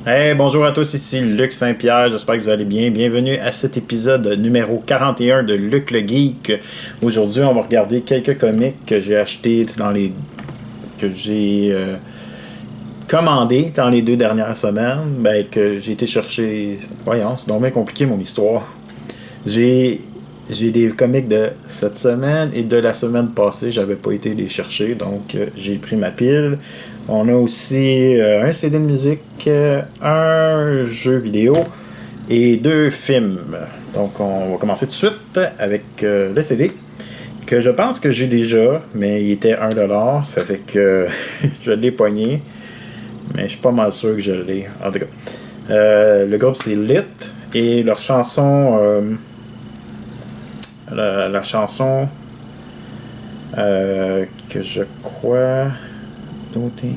Hey, bonjour à tous, ici Luc Saint-Pierre, j'espère que vous allez bien. Bienvenue à cet épisode numéro 41 de Luc le Geek. Aujourd'hui, on va regarder quelques comics que j'ai achetés que j'ai commandés dans les 2 dernières semaines. Que j'ai été chercher. Voyons, c'est donc bien compliqué mon histoire. J'ai j'ai des comics de cette semaine et de la semaine passée, j'avais pas été les chercher, donc j'ai pris ma pile. On a aussi un CD de musique, un jeu vidéo et 2 films. Donc on va commencer tout de suite avec le CD que je pense que j'ai déjà, mais il était 1$, ça fait que je l'ai pogné, mais je suis pas mal sûr que je l'ai. En tout cas, le groupe c'est Lit et leur chanson. La chanson que je crois noter.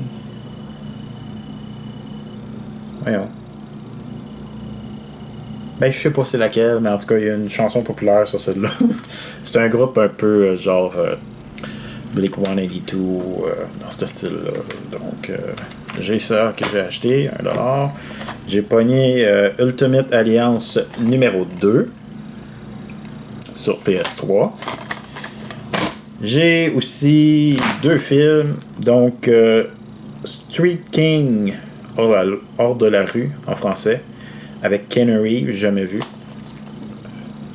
Voyons. Je sais pas c'est laquelle, mais en tout cas, il y a une chanson populaire sur celle-là. C'est un groupe un peu genre Blink 182 dans ce style-là. Donc, j'ai ça que j'ai acheté, 1$. J'ai pogné Ultimate Alliance numéro 2 sur PS3. J'ai aussi 2 films, donc Street King hors de la rue en français, avec Keanu Reeves, jamais vu.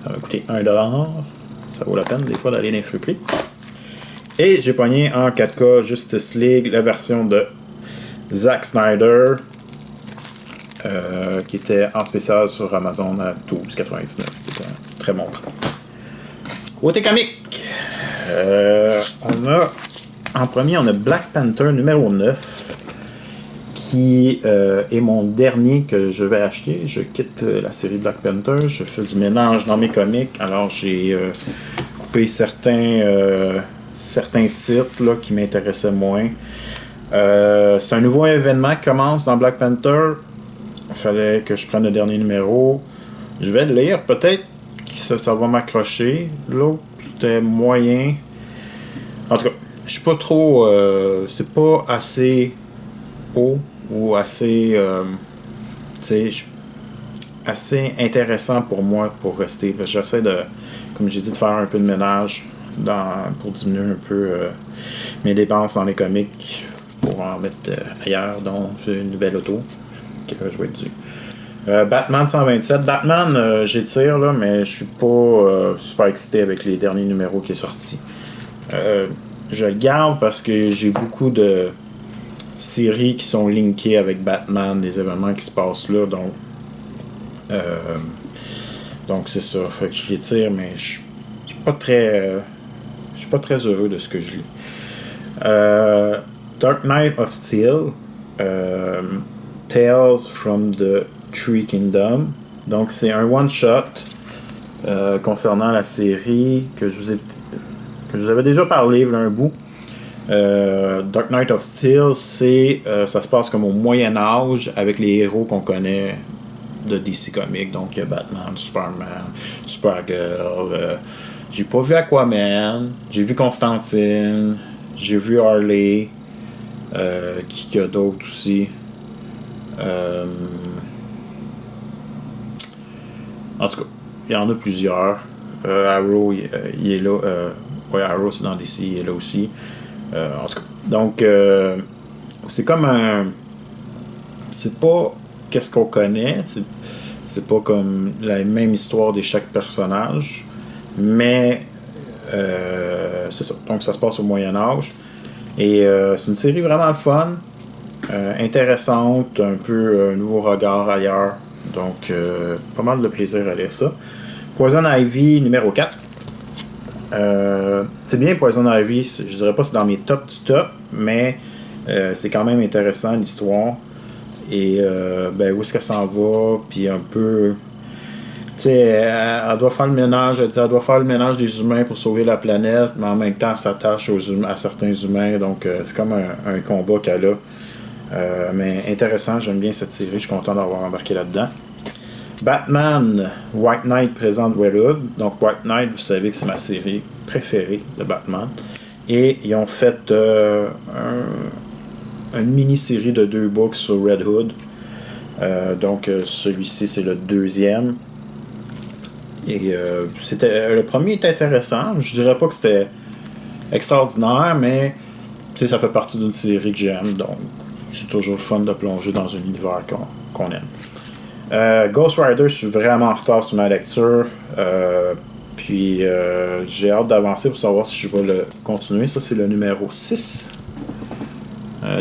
Ça m'a coûté 1$. Ça vaut la peine des fois d'aller dans les friperies. Et j'ai pogné en 4K Justice League la version de Zack Snyder qui était en spécial sur Amazon à 12,99$. C'était un très bon prix. Côté comique, en premier, on a Black Panther numéro 9, qui est mon dernier que je vais acheter. Je quitte la série Black Panther, je fais du ménage dans mes comics, alors j'ai coupé certains titres là, qui m'intéressaient moins. C'est un nouveau événement qui commence dans Black Panther. Il fallait que je prenne le dernier numéro. Je vais le lire, peut-être ça va m'accrocher. L'autre, c'était moyen. En tout cas, je suis pas trop. C'est pas assez haut ou assez. Assez intéressant pour moi pour rester. Parce que j'essaie de, comme j'ai dit, de faire un peu de ménage pour diminuer un peu mes dépenses dans les comics pour en mettre ailleurs. Donc, j'ai une nouvelle auto que je vais être dû. Batman 127. Batman, j'étire, là, mais je suis pas super excité avec les derniers numéros qui est sorti. Je le garde parce que j'ai beaucoup de séries qui sont linkées avec Batman, des événements qui se passent là, donc c'est ça. Fait que je l'étire, mais je suis pas très heureux de ce que je lis. Dark Knight of Steel, Tales from the Three Kingdoms. Donc c'est un one-shot concernant la série que je vous avais déjà parlé il y a un bout. Dark Knight of Steel, ça se passe comme au Moyen-Âge avec les héros qu'on connaît de DC Comics. Donc il y a Batman, Superman, Supergirl. J'ai pas vu Aquaman, j'ai vu Constantine, j'ai vu Harley, qui y a d'autres aussi. En tout cas, il y en a plusieurs. Arrow, il est là. Arrow, c'est dans DC, il est là aussi. En tout cas, donc, c'est comme un. C'est pas qu'est-ce qu'on connaît. C'est pas comme la même histoire de chaque personnage. Mais, c'est ça. Donc, ça se passe au Moyen-Âge. Et c'est une série vraiment le fun. Intéressante. Un peu un nouveau regard ailleurs. Donc, pas mal de plaisir à lire ça. Poison Ivy numéro 4. C'est bien Poison Ivy, je dirais pas que c'est dans mes tops du top, mais c'est quand même intéressant l'histoire. Et où est-ce qu'elle s'en va, puis un peu. Tu sais, elle doit faire le ménage, elle doit faire le ménage des humains pour sauver la planète, mais en même temps, elle s'attache à certains humains, donc c'est comme un combat qu'elle a. Mais intéressant, j'aime bien cette série, je suis content d'avoir embarqué là-dedans. Batman, White Knight présente Red Hood. Donc White Knight, vous savez que c'est ma série préférée de Batman. Et ils ont fait une mini-série de 2 books sur Red Hood. Donc celui-ci c'est le deuxième. Et le premier est intéressant. Je dirais pas que c'était extraordinaire, mais ça fait partie d'une série que j'aime, donc c'est toujours fun de plonger dans un univers qu'on aime. Ghost Rider, je suis vraiment en retard sur ma lecture. Puis j'ai hâte d'avancer pour savoir si je vais le continuer. Ça, c'est le numéro 6.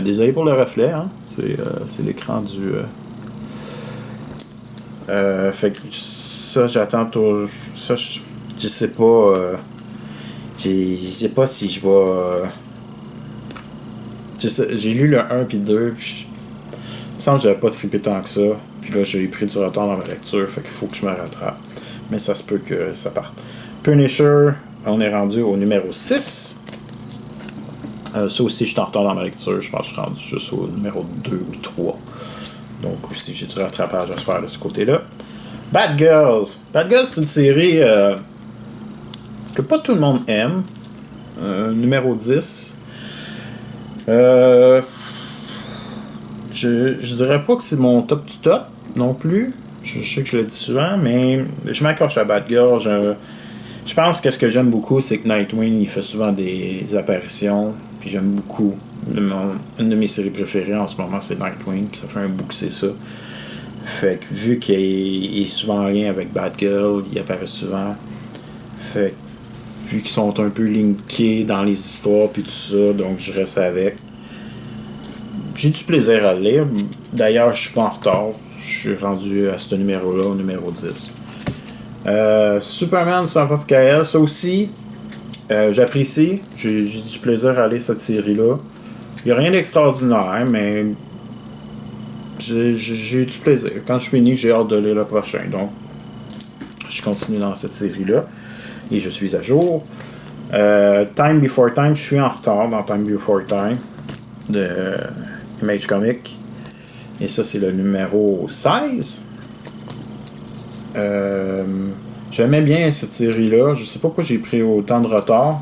Désolé pour le reflet, hein? C'est l'écran du... fait que ça, j'attends toujours. Ça, je sais pas. Je sais pas si je vais. J'ai lu le 1 puis le 2. Puis il me semble que j'avais pas trippé tant que ça. Puis là, j'ai pris du retard dans ma lecture. Fait qu'il faut que je me rattrape. Mais ça se peut que ça parte. Punisher, on est rendu au numéro 6. Ça aussi, je suis en retard dans ma lecture. Je pense que je suis rendu juste au numéro 2 ou 3. Donc aussi, j'ai du rattrapage à se faire de ce côté-là. Bad Girls. Bad Girls, c'est une série que pas tout le monde aime. Numéro 10. Je dirais pas que c'est mon top du top non plus. Je sais que je le dis souvent, mais je m'accroche à Bad Girl. Je pense que ce que j'aime beaucoup, c'est que Nightwing, il fait souvent des apparitions. Puis j'aime beaucoup. Une de mes séries préférées en ce moment, c'est Nightwing. Puis ça fait un bout que c'est ça. Fait que vu qu'il est souvent en lien avec Bad Girl, il apparaît souvent. Fait que vu qu'ils sont un peu linkés dans les histoires puis tout ça, donc je reste avec. J'ai du plaisir à le lire. D'ailleurs, je suis pas en retard. Je suis rendu à ce numéro-là, au numéro 10. Superman sans Pop KL, ça aussi, j'apprécie. J'ai du plaisir à lire cette série-là. Il n'y a rien d'extraordinaire, mais j'ai du plaisir. Quand je finis, j'ai hâte de lire le prochain. Donc, je continue dans cette série-là. Et je suis à jour. Time Before Time, je suis en retard dans Time Before Time de Image Comics. Et ça, c'est le numéro 16. J'aimais bien cette série-là. Je sais pas pourquoi j'ai pris autant de retard.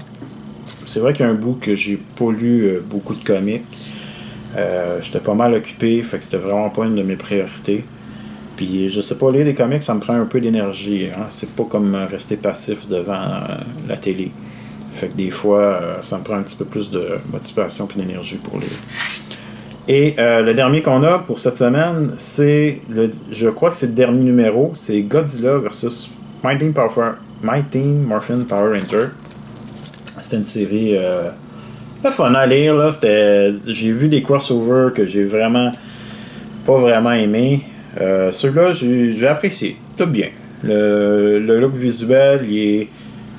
C'est vrai qu'il y a un bout que j'ai pas lu beaucoup de comics. J'étais pas mal occupé, fait que c'était vraiment pas une de mes priorités. Puis je sais pas, lire des comics, ça me prend un peu d'énergie. Hein? C'est pas comme rester passif devant la télé. Fait que des fois, ça me prend un petit peu plus de motivation et d'énergie pour lire. Et le dernier qu'on a pour cette semaine, je crois que c'est le dernier numéro, c'est Godzilla versus Mighty Morphin Power Ranger. C'est une série pas fun à lire. Là. J'ai vu des crossovers que j'ai vraiment pas vraiment aimé. Celui-là, j'ai apprécié. Tout bien. Le look visuel, il est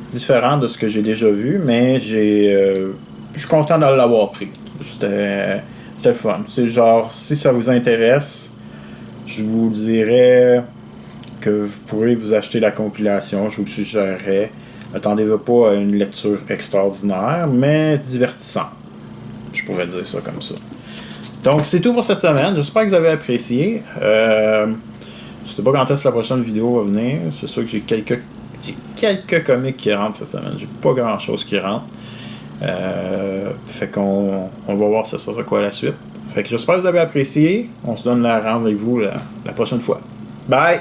différent de ce que j'ai déjà vu, mais je suis content de l'avoir pris. C'était le fun. C'est genre, si ça vous intéresse, je vous dirais que vous pourrez vous acheter la compilation. Je vous le suggérerais. Attendez-vous pas à une lecture extraordinaire, mais divertissant. Je pourrais dire ça comme ça. Donc, c'est tout pour cette semaine. J'espère que vous avez apprécié. Je sais pas quand est-ce que la prochaine vidéo va venir. C'est sûr que j'ai quelques comics qui rentrent cette semaine. J'ai pas grand-chose qui rentre. Fait qu'on va voir ça sera quoi la suite. Fait que j'espère que vous avez apprécié. On se donne la rendez-vous la prochaine fois. Bye!